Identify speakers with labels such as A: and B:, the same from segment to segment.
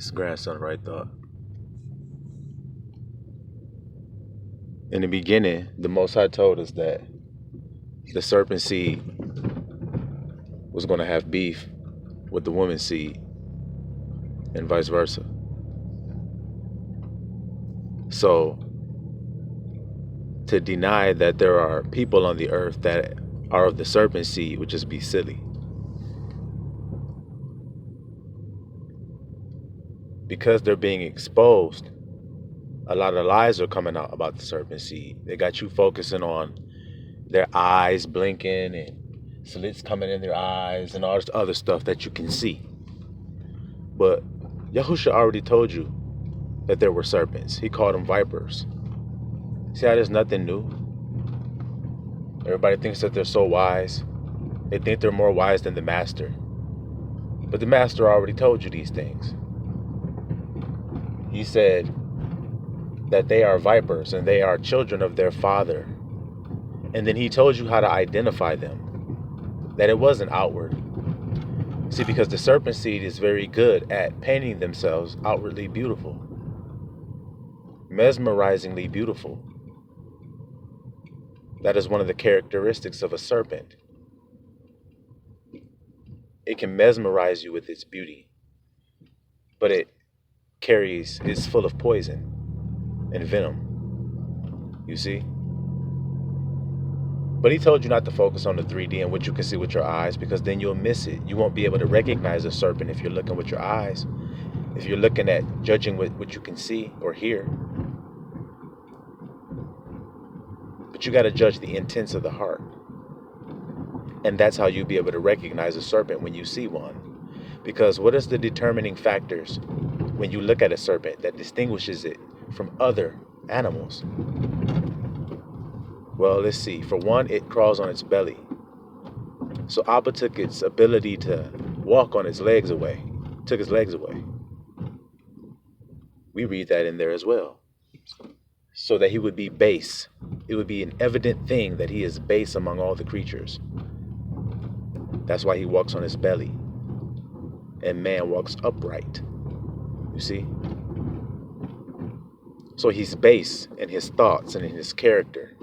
A: His grandson, right? Thought. In the beginning, the Most High told us that the serpent seed was going to have beef with the woman's seed, and vice versa. So, to deny that there are people on the earth that are of the serpent seed would just be silly. Because they're being exposed, a lot of lies are coming out about the serpent seed. They got you focusing on their eyes blinking and slits coming in their eyes and all this other stuff that you can see. But Yahusha already told you that there were serpents. He called them vipers. See how there's nothing new? Everybody thinks that they're so wise. They think they're more wise than the master. But the master already told you these things. He said that they are vipers and they are children of their father. And then he told you how to identify them, that it wasn't outward. See, because the serpent seed is very good at painting themselves outwardly beautiful, mesmerizingly beautiful. That is one of the characteristics of a serpent. It can mesmerize you with its beauty, but it's full of poison and venom. You see? But he told you not to focus on the 3D and what you can see with your eyes, because then you'll miss it. You won't be able to recognize a serpent if you're looking with your eyes. If you're looking at judging with what you can see or hear. But you got to judge the intents of the heart. And that's how you'll be able to recognize a serpent when you see one. Because what is the determining factors when you look at a serpent that distinguishes it from other animals? Well, let's see. For one, it crawls on its belly. So Abba took its ability to walk on its legs away. Took its legs away. We read that in there as well. So that he would be base. It would be an evident thing that he is base among all the creatures. That's why he walks on his belly. And man walks upright. You see? So he's base in his thoughts and in his character.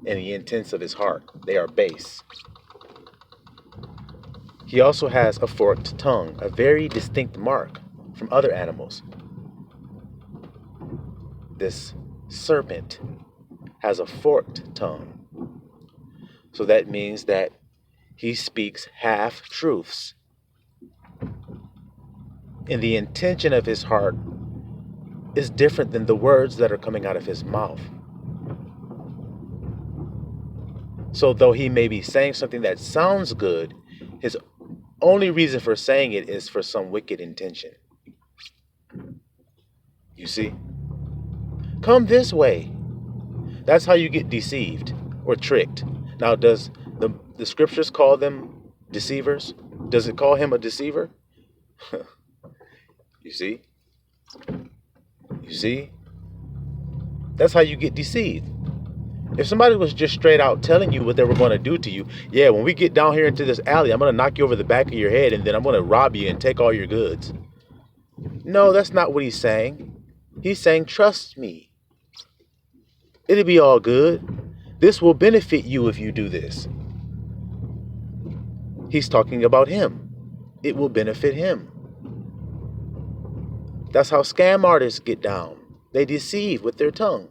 A: And the intents of his heart. They are base. He also has a forked tongue, a very distinct mark from other animals. This serpent has a forked tongue. So that means that he speaks half-truths. And the intention of his heart is different than the words that are coming out of his mouth. So though he may be saying something that sounds good, his only reason for saying it is for some wicked intention. You see? Come this way. That's how you get deceived or tricked. Now, does the scriptures call them deceivers? Does it call him a deceiver? You see? You see? That's how you get deceived. If somebody was just straight out telling you what they were going to do to you, yeah, when we get down here into this alley, I'm going to knock you over the back of your head and then I'm going to rob you and take all your goods. No, that's not what he's saying. He's saying, trust me. It'll be all good. This will benefit you if you do this. He's talking about him. It will benefit him. That's how scam artists get down. They deceive with their tongue.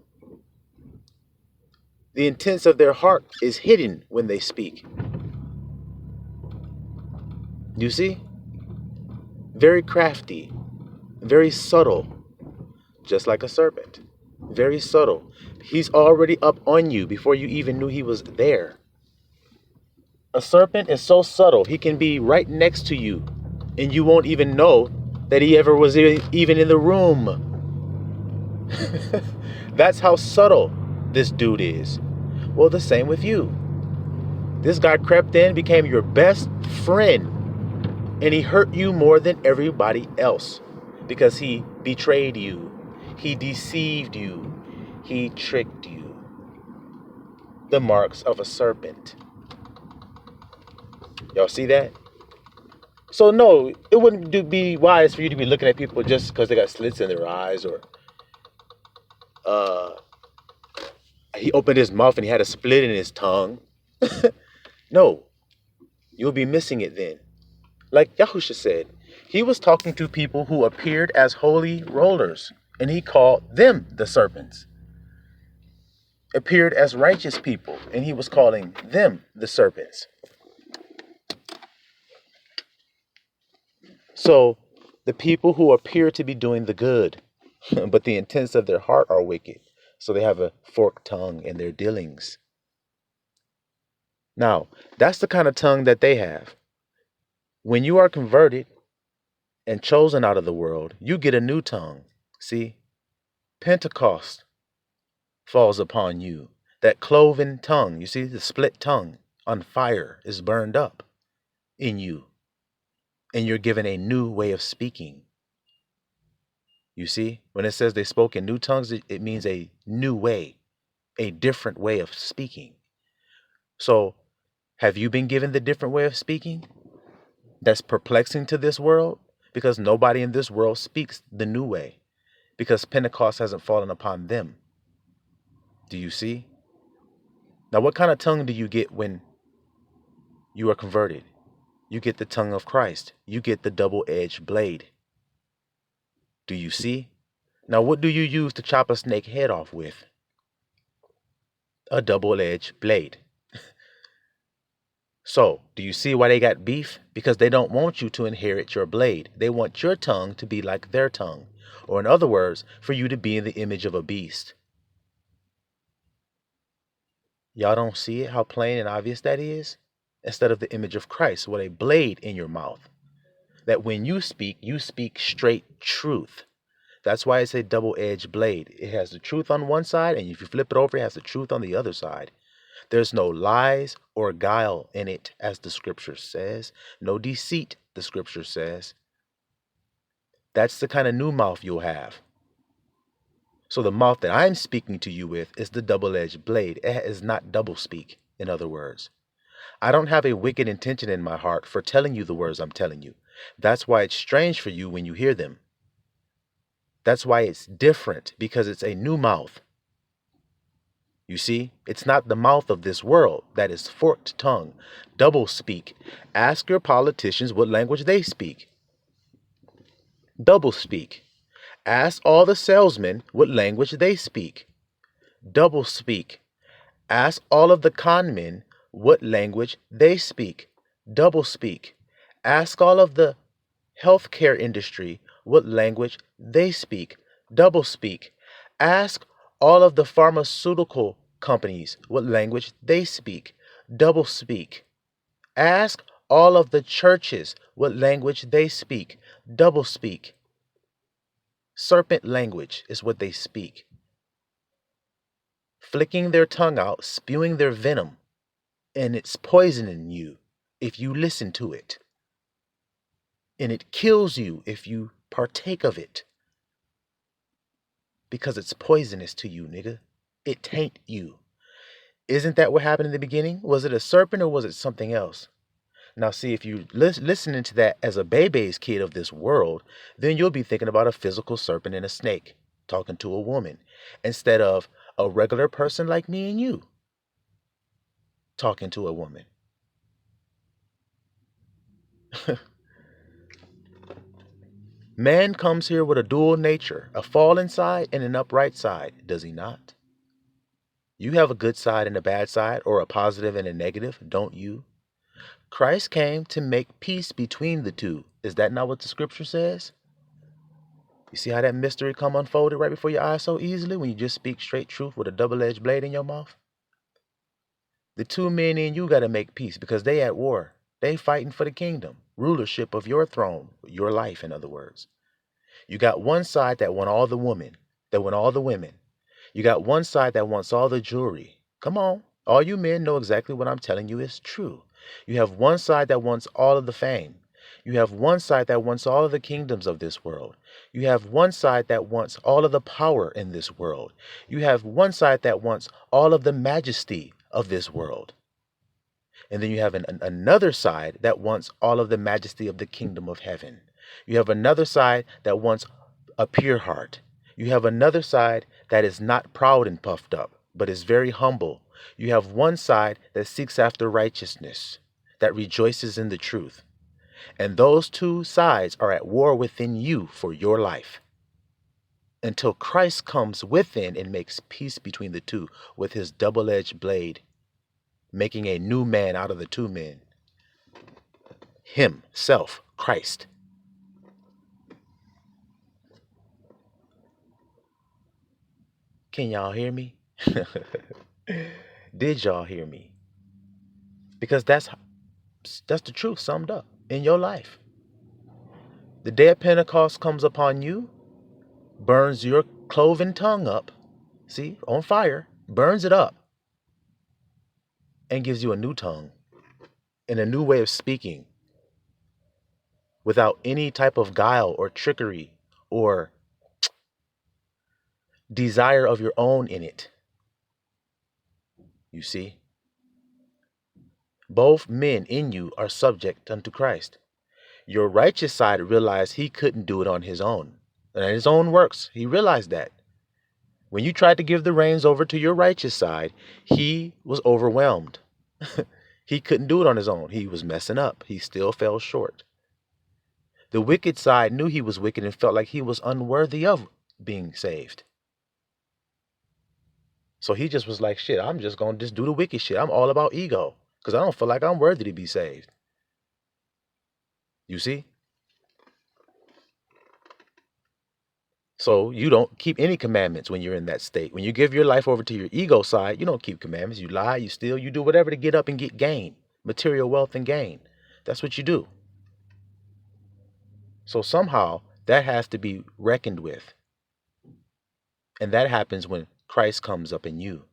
A: The intents of their heart is hidden when they speak. You see? Very crafty, very subtle, just like a serpent. Very subtle. He's already up on you before you even knew he was there. A serpent is so subtle, he can be right next to you, and you won't even know that he ever was even in the room. That's how subtle this dude is. Well, the same with you. This guy crept in, became your best friend, and he hurt you more than everybody else because he betrayed you. He deceived you. He tricked you. The marks of a serpent. Y'all see that? So no, it wouldn't be wise for you to be looking at people just because they got slits in their eyes, or uh, he opened his mouth and he had a split in his tongue. No, you'll be missing it then. Like Yahusha said, he was talking to people who appeared as holy rollers, and he called them the serpents. Appeared as righteous people, and he was calling them the serpents. So the people who appear to be doing the good, but the intents of their heart are wicked. So they have a forked tongue in their dealings. Now, that's the kind of tongue that they have. When you are converted and chosen out of the world, you get a new tongue. See, Pentecost falls upon you. That cloven tongue, you see, the split tongue on fire is burned up in you. And you're given a new way of speaking. You see, when it says they spoke in new tongues, it means a new way, a different way of speaking. So, have you been given the different way of speaking that's perplexing to this world? Because nobody in this world speaks the new way, because Pentecost hasn't fallen upon them. Do you see? Now, what kind of tongue do you get when you are converted? You get the tongue of Christ. You get the double-edged blade. Do you see? Now, what do you use to chop a snake head off with? A double-edged blade. So, do you see why they got beef? Because they don't want you to inherit your blade. They want your tongue to be like their tongue. Or in other words, for you to be in the image of a beast. Y'all don't see it, how plain and obvious that is? Instead of the image of Christ with a blade in your mouth. That when you speak straight truth. That's why it's a double-edged blade. It has the truth on one side, and if you flip it over, it has the truth on the other side. There's no lies or guile in it, as the scripture says. No deceit, the scripture says. That's the kind of new mouth you'll have. So the mouth that I'm speaking to you with is the double-edged blade. It is not double speak, in other words. I don't have a wicked intention in my heart for telling you the words I'm telling you. That's why it's strange for you when you hear them. That's why it's different, because it's a new mouth. You see, it's not the mouth of this world that is forked tongue, double speak. Ask your politicians what language they speak. Double speak. Ask all the salesmen what language they speak. Double speak. Ask all of the con men what language they speak. Double speak. Ask all of the healthcare industry what language they speak. Double speak. Ask all of the pharmaceutical companies what language they speak. Double speak. Ask all of the churches what language they speak. Double speak. Serpent language is what they speak. Flicking their tongue out, spewing their venom, and it's poisoning you if you listen to it. And it kills you if you partake of it. Because it's poisonous to you, nigga. It taint you. Isn't that what happened in the beginning? Was it a serpent or was it something else? Now see, if you listening to that as a baby's kid of this world, then you'll be thinking about a physical serpent and a snake talking to a woman, instead of a regular person like me and you talking to a woman. Man comes here with a dual nature, a fallen side and an upright side, does he not? You have a good side and a bad side, or a positive and a negative, don't you? Christ came to make peace between the two. Is that not what the scripture says? You see how that mystery come unfolded right before your eyes so easily when you just speak straight truth with a double-edged blade in your mouth? The two men in you got to make peace because they at war. They fighting for the kingdom, rulership of your throne, your life, in other words. You got one side that want all the women, that want all the women. You got one side that wants all the jewelry. Come on, all you men know exactly what I'm telling you is true. You have one side that wants all of the fame. You have one side that wants all of the kingdoms of this world. You have one side that wants all of the power in this world. You have one side that wants all of the majesty of this world. And then you have another side that wants all of the majesty of the kingdom of heaven. You have another side that wants a pure heart. You have another side that is not proud and puffed up, but is very humble. You have one side that seeks after righteousness, that rejoices in the truth. And those two sides are at war within you for your life, until Christ comes within and makes peace between the two with his double-edged blade, making a new man out of the two men. Himself, Christ. Can y'all hear me? Did y'all hear me? Because that's the truth summed up in your life. The day of Pentecost comes upon you, burns your cloven tongue up, see, on fire, burns it up, and gives you a new tongue and a new way of speaking without any type of guile or trickery or desire of your own in it. You see? Both men in you are subject unto Christ. Your righteous side realized he couldn't do it on his own. And his own works, he realized that. When you tried to give the reins over to your righteous side, he was overwhelmed. He couldn't do it on his own. He was messing up. He still fell short. The wicked side knew he was wicked and felt like he was unworthy of being saved. So he just was like, shit, I'm just going to just do the wicked shit. I'm all about ego because I don't feel like I'm worthy to be saved. You see? So you don't keep any commandments when you're in that state. When you give your life over to your ego side, you don't keep commandments. You lie, you steal, you do whatever to get up and get gain, material wealth and gain. That's what you do. So somehow that has to be reckoned with. And that happens when Christ comes up in you.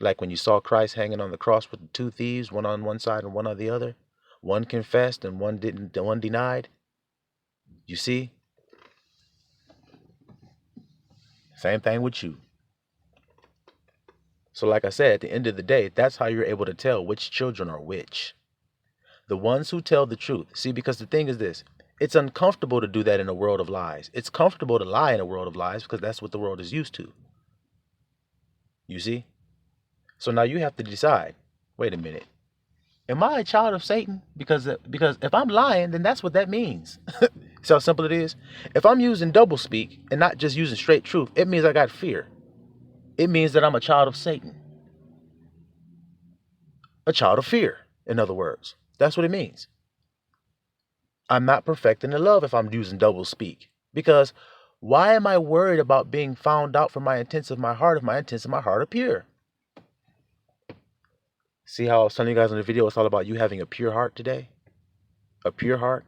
A: Like when you saw Christ hanging on the cross with the two thieves, one on one side and one on the other. One confessed and one didn't, one denied. You see? Same thing with you. So like I said, at the end of the day, that's how you're able to tell which children are which. The ones who tell the truth. See, because the thing is this, it's uncomfortable to do that in a world of lies. It's comfortable to lie in a world of lies because that's what the world is used to. You see? So now you have to decide, wait a minute. Am I a child of Satan? Because if I'm lying, then that's what that means. See how simple it is? If I'm using doublespeak and not just using straight truth, it means I got fear. It means that I'm a child of Satan. A child of fear, in other words. That's what it means. I'm not perfecting the love if I'm using doublespeak. Because why am I worried about being found out for my intents of my heart if my intents of my heart are pure? See how I was telling you guys in the video, it's all about you having a pure heart today? A pure heart?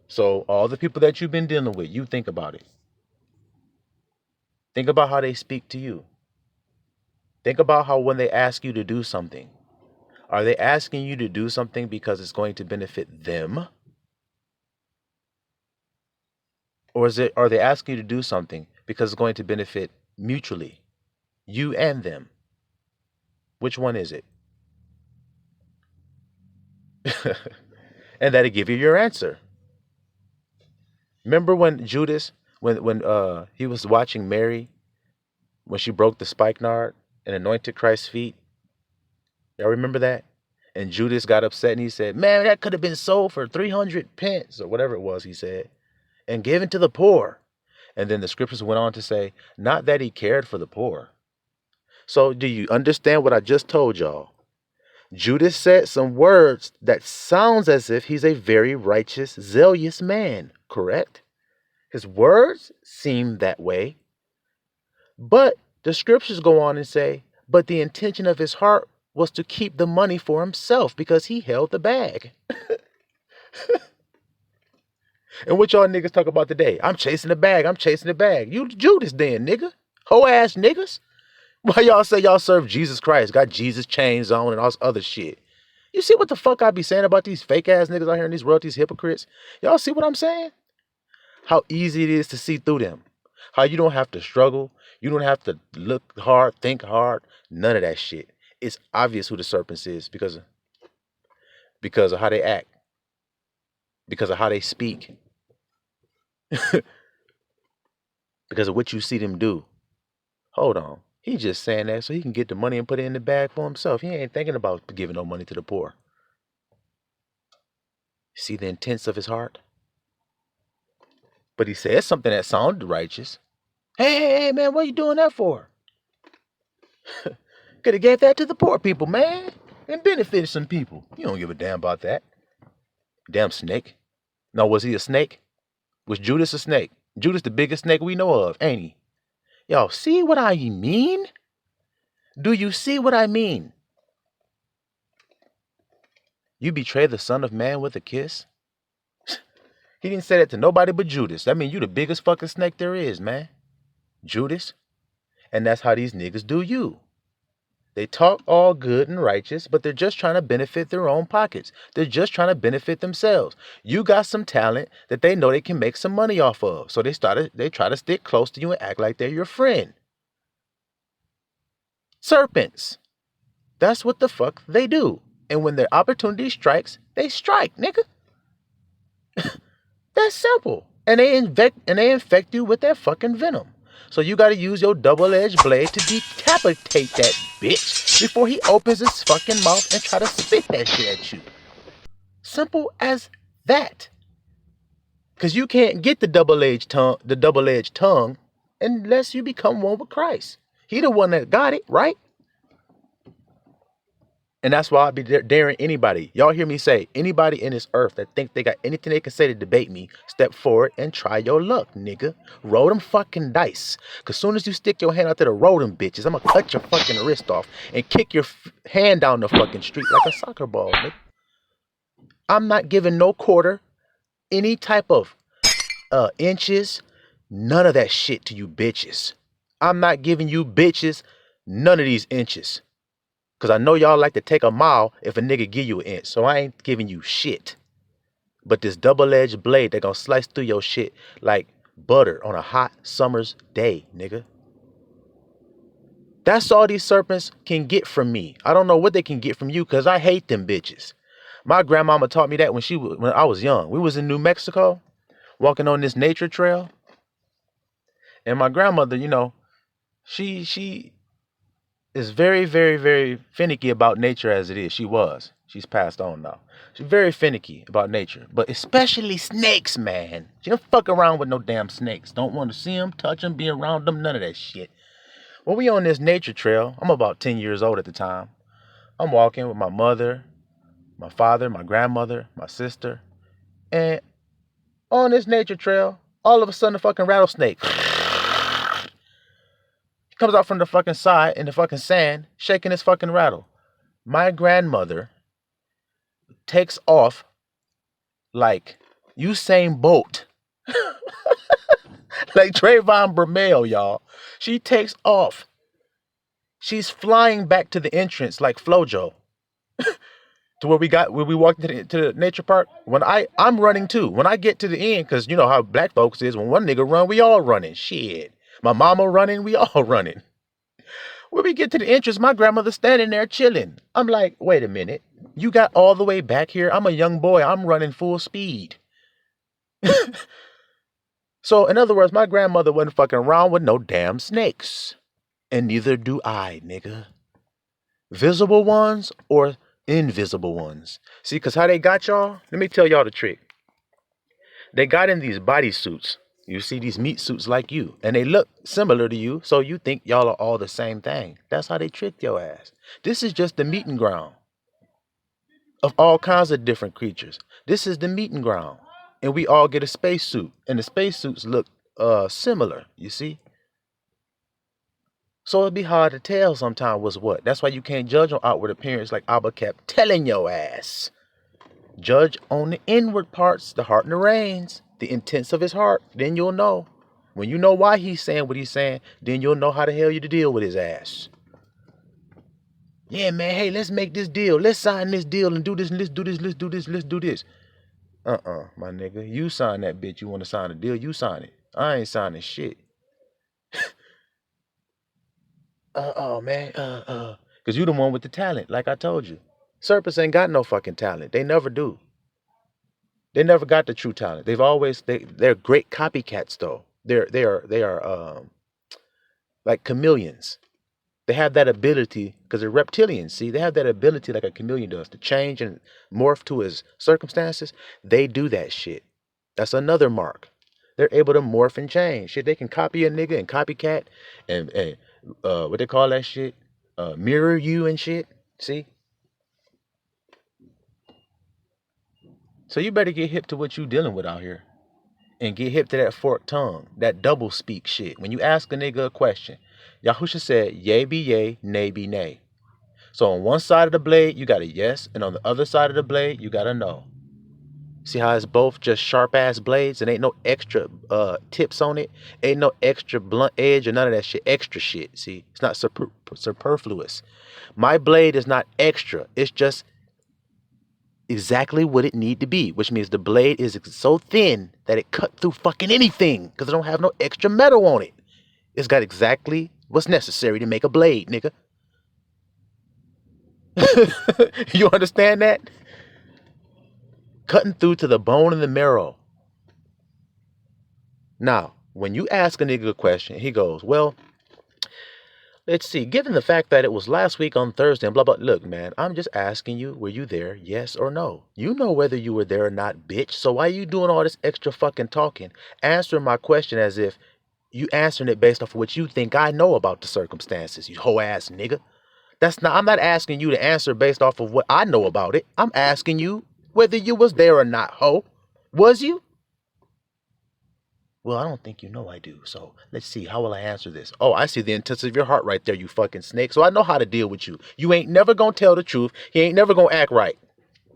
A: So all the people that you've been dealing with, you think about it. Think about how they speak to you. Think about how when they ask you to do something, are they asking you to do something because it's going to benefit them? Or are they asking you to do something because it's going to benefit mutually, you and them? Which one is it? And that'll give you your answer. Remember when Judas, when he was watching Mary, when she broke the spikenard and anointed Christ's feet? Y'all remember that? And Judas got upset and he said, man, that could have been sold for 300 pence or whatever it was, he said, and given to the poor. And then the scriptures went on to say, not that he cared for the poor. So do you understand what I just told y'all? Judas said some words that sounds as if he's a very righteous, zealous man, correct? His words seem that way. But the scriptures go on and say, but the intention of his heart was to keep the money for himself because he held the bag. And what y'all niggas talk about today? I'm chasing the bag. I'm chasing the bag. You Judas then, nigga. Hoe ass niggas. Why y'all say y'all serve Jesus Christ? Got Jesus chains on and all this other shit. You see what the fuck I be saying about these fake ass niggas out here and these royalties, these hypocrites? Y'all see what I'm saying? How easy it is to see through them. How you don't have to struggle. You don't have to look hard, think hard, none of that shit. It's obvious who the serpents is because of how they act, because of how they speak, because of what you see them do. Hold on. He's just saying that so he can get the money and put it in the bag for himself. He ain't thinking about giving no money to the poor. See the intents of his heart? But he says something that sounded righteous. Hey, man, what are you doing that for? Could have gave that to the poor people, man, and benefited some people. You don't give a damn about that. Damn snake. No, was he a snake? Was Judas a snake? Judas the biggest snake we know of, ain't he? Y'all see what I mean? Do you see what I mean? You betray the Son of Man with a kiss? He didn't say that to nobody but Judas. That means you the biggest fucking snake there is, man. Judas. And that's how these niggas do you. They talk all good and righteous, but they're just trying to benefit their own pockets. They're just trying to benefit themselves. You got some talent that they know they can make some money off of. So they try to stick close to you and act like they're your friend. Serpents. That's what the fuck they do. And when their opportunity strikes, they strike, nigga. That's simple. And they infect you with their fucking venom. So you gotta use your double-edged blade to decapitate that bitch before he opens his fucking mouth and try to spit that shit at you. Simple as that. Cause you can't get the double-edged tongue unless you become one with Christ. He the one that got it, right? And that's why I be daring anybody. Y'all hear me say, anybody in this earth that think they got anything they can say to debate me, step forward and try your luck, nigga. Roll them fucking dice. Cause soon as you stick your hand out there to roll them bitches, I'm gonna cut your fucking wrist off and kick your hand down the fucking street like a soccer ball, nigga. I'm not giving no quarter, any type of inches, none of that shit to you bitches. I'm not giving you bitches none of these inches. Because I know y'all like to take a mile if a nigga give you an inch. So I ain't giving you shit. But this double-edged blade that gonna slice through your shit like butter on a hot summer's day, nigga. That's all these serpents can get from me. I don't know what they can get from you because I hate them bitches. My grandmama taught me that when I was young. We was in New Mexico walking on this nature trail. And my grandmother, you know, she is very, very, very finicky about nature as it is. She was. She's passed on now. She's very finicky about nature, but especially snakes, man. She don't fuck around with no damn snakes. Don't want to see them, touch them, be around them, none of that shit. Well, we on this nature trail. I'm about 10 years old at the time. I'm walking with my mother, my father, my grandmother, my sister, and on this nature trail, all of a sudden a fucking rattlesnake comes out from the fucking side in the fucking sand, shaking his fucking rattle. My grandmother takes off like Usain Bolt. Like Trayvon Bromell, y'all. She takes off. She's flying back to the entrance like Flojo. To where we walked to the nature park. When I'm running too. When I get to the end, because you know how black folks is, when one nigga run, we all running. Shit. My mama running, we all running. When we get to the entrance, my grandmother standing there chilling. I'm like, wait a minute. You got all the way back here? I'm a young boy. I'm running full speed. So, in other words, my grandmother wasn't fucking around with no damn snakes. And neither do I, nigga. Visible ones or invisible ones. See, because how they got y'all? Let me tell y'all the trick. They got in these bodysuits. You see these meat suits like you, and they look similar to you, so you think y'all are all the same thing. That's how they tricked your ass. This is just the meeting ground of all kinds of different creatures. This is the meeting ground, and we all get a spacesuit, and the spacesuits look similar, you see? So it'd be hard to tell sometimes what's what. That's why you can't judge on outward appearance like Abba kept telling your ass. Judge on the inward parts, the heart and the reins, the intents of his heart. Then you'll know. When you know why he's saying what he's saying, then you'll know how the hell you to deal with his ass. Yeah, man, hey, let's make this deal. Let's sign this deal and do this, and let's do this, let's do this, let's do this. My nigga. You sign that bitch. You want to sign a deal, you sign it. I ain't signing shit. Oh man, because you the one with the talent, like I told you. Serpents ain't got no fucking talent. They never do. They never got the true talent. They're great copycats though. They are like chameleons. They have that ability because they're reptilians. See, they have that ability like a chameleon does to change and morph to his circumstances. They do that shit. That's another mark. They're able to morph and change. Shit, they can copy a nigga and copycat and what they call that shit? Mirror you and shit. See? So you better get hip to what you dealing with out here. And get hip to that forked tongue, that double speak shit. When you ask a nigga a question, Yahusha said, yea be yea, nay be nay. So on one side of the blade, you got a yes, and on the other side of the blade, you got a no. See how it's both just sharp ass blades and ain't no extra tips on it, ain't no extra blunt edge or none of that shit. Extra shit. See, it's not superfluous. My blade is not extra. It's just exactly what it need to be, which means the blade is so thin that it cut through fucking anything because it don't have no extra metal on it. It's got exactly what's necessary to make a blade, nigga. You understand that? Cutting through to the bone and the marrow. Now, when you ask a nigga a question, he goes, well, let's see, given the fact that it was last week on Thursday and blah, blah, look, man, I'm just asking you, were you there, yes or no? You know whether you were there or not, bitch. So why are you doing all this extra fucking talking? Answering my question as if you answering it based off of what you think I know about the circumstances, you hoe ass nigga. I'm not asking you to answer based off of what I know about it. I'm asking you whether you was there or not, ho. Was you? Well, I don't think you know I do. So let's see. How will I answer this? Oh, I see the intensity of your heart right there, you fucking snake. So I know how to deal with you. You ain't never gonna tell the truth. He ain't never gonna act right.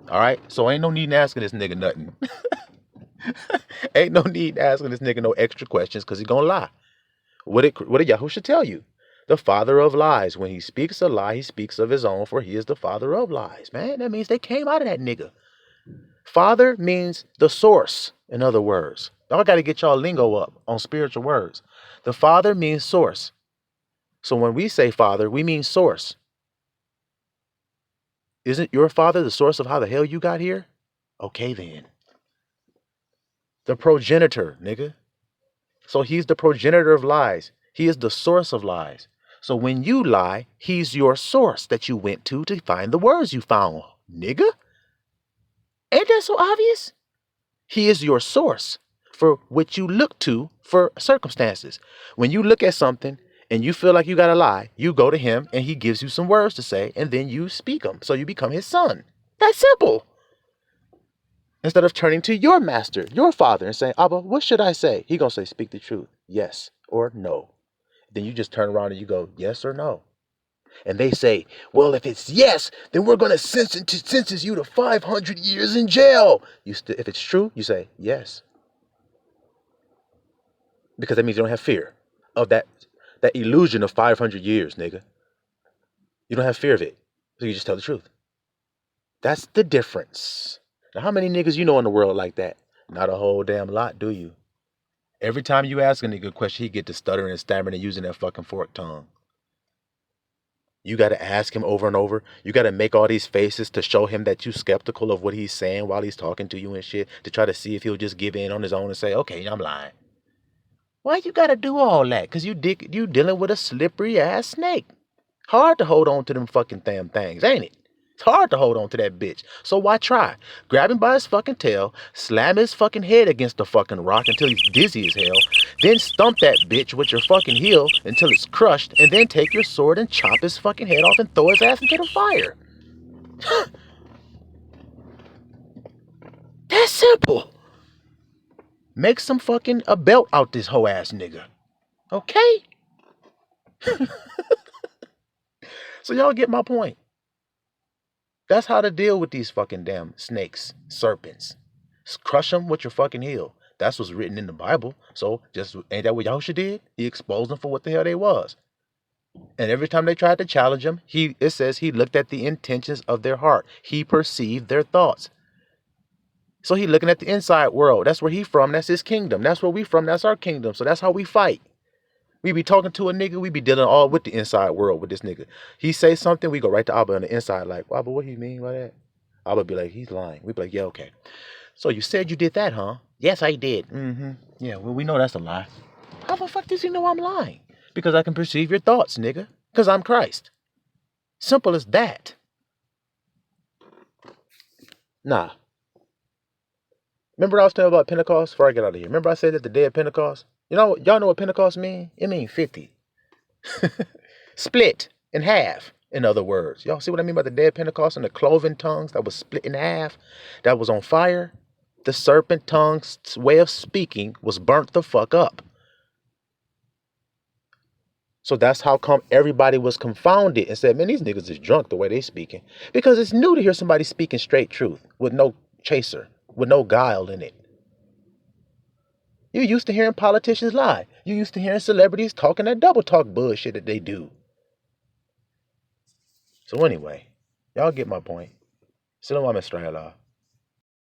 A: All right? So ain't no need in asking this nigga nothing. Ain't no need in asking this nigga no extra questions because he gonna lie. What did Yahusha tell you? The father of lies. When he speaks a lie, he speaks of his own, for he is the father of lies. Man, that means they came out of that nigga. Father means the source, in other words. Y'all got to get y'all lingo up on spiritual words. The Father means source. So when we say Father, we mean source. Isn't your Father the source of how the hell you got here? Okay then. The progenitor, nigga. So he's the progenitor of lies. He is the source of lies. So when you lie, he's your source that you went to find the words you found, nigga. Ain't that so obvious? He is your source for which you look to for circumstances. When you look at something and you feel like you got to lie, you go to him and he gives you some words to say and then you speak them. So you become his son. That's simple. Instead of turning to your master, your father, and saying, Abba, what should I say? He going to say, speak the truth. Yes or no. Then you just turn around and you go, yes or no. And they say, well, if it's yes, then we're going to sentence you to 500 years in jail. If it's true, you say yes. Because that means you don't have fear of that illusion of 500 years, nigga. You don't have fear of it. So you just tell the truth. That's the difference. Now, how many niggas you know in the world like that? Not a whole damn lot, do you? Every time you ask a nigga a question, he get to stuttering and stammering and using that fucking forked tongue. You got to ask him over and over. You got to make all these faces to show him that you skeptical of what he's saying while he's talking to you and shit, to try to see if he'll just give in on his own and say, okay, I'm lying. Why you got to do all that? Because you dealing with a slippery ass snake. Hard to hold on to them fucking damn things, ain't it? It's hard to hold on to that bitch. So why try? Grab him by his fucking tail, slam his fucking head against the fucking rock until he's dizzy as hell, then stump that bitch with your fucking heel until it's crushed, and then take your sword and chop his fucking head off and throw his ass into the fire. That's simple. Make some fucking a belt out this hoe ass nigga. Okay? So y'all get my point. That's how to deal with these fucking damn snakes, serpents. Crush them with your fucking heel. That's what's written in the Bible. So just ain't that what Yahushua did? He exposed them for what the hell they was. And every time they tried to challenge him, it says he looked at the intentions of their heart. He perceived their thoughts. So he looking at the inside world. That's where he from. That's his kingdom. That's where we from. That's our kingdom. So that's how we fight. We be talking to a nigga, we be dealing all with the inside world with this nigga. He say something, we go right to Abba on the inside, like, Abba, what do you mean by that? Abba be like, he's lying. We be like, yeah, okay. So you said you did that, huh? Yes, I did. Mm-hmm. Yeah, well, we know that's a lie. How the fuck does he know I'm lying? Because I can perceive your thoughts, nigga. Because I'm Christ. Simple as that. Nah. Remember I was telling about Pentecost before I get out of here? Remember I said that the day of Pentecost? Y'all know what Pentecost mean? It mean 50. Split in half, in other words. Y'all see what I mean by the day of Pentecost and the cloven tongues that was split in half, that was on fire? The serpent tongue's way of speaking was burnt the fuck up. So that's how come everybody was confounded and said, man, these niggas is drunk the way they speaking. Because it's new to hear somebody speaking straight truth with no chaser, with no guile in it. You used to hearing politicians lie. You used to hearing celebrities talking that double talk bullshit that they do. So anyway, y'all get my point. Salam alaikum.